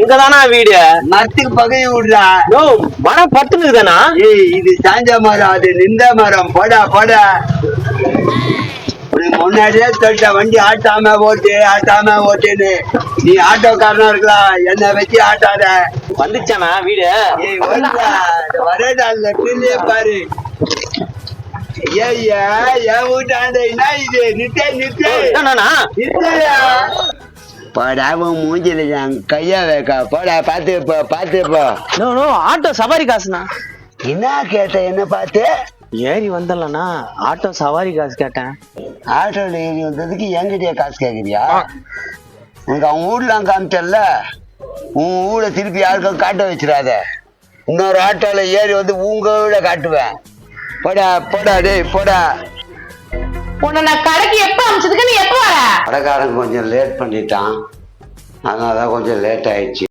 எங்கதானா வீடு? மரத்துக்கு பகைய விடுறா. மரம் பத்துனுக்குதானா? இது சாஞ்ச மரம், அது நின்ற மரம். போடா போடா. முன்னாடியே சொல்லிட்ட, வண்டி ஆட்டாம ஓட்டுன்னு. நீ ஆட்டோக்காரனா இருக்கலாம், என்ன வச்சு ஆட்டாத. வந்துச்சானா வீடு? வரேடா, லெப்ட்லயே பாரு. ஏய்யா, என் வீட்டாண்ட என்ன இது? நிறுத்து. போடா, உன் மூஞ்சில கையா வைக்கா. போடா, பாத்துப்போ. ஆட்டோ சவாரி காசுனா என்ன கேட்ட? என்ன பார்த்து ஏறி வந்தலண்ணா, ஆட்டோ சவாரி காசு கேட்டேன். ஆட்டோல ஏறி வந்ததுக்கு என்கிட்டயே காசு கேக்குறியா? உனக்கு அவன் ஊர்ல காமிச்சல்ல, உன் ஊரை திருப்பி யாருக்கும் காட்ட வச்சிடாத. இன்னொரு ஆட்டோல ஏறி வந்து உங்க ஊட காட்டுவேன். போடா டேய் போடா. உன்னை நான் கடைக்கு எப்ப அமிச்சதுக்கு நீ எப்ப வர? கடைக்காரன் கொஞ்சம் லேட் பண்ணிட்டான், அதனாலதான் கொஞ்சம் லேட் ஆயிடுச்சு.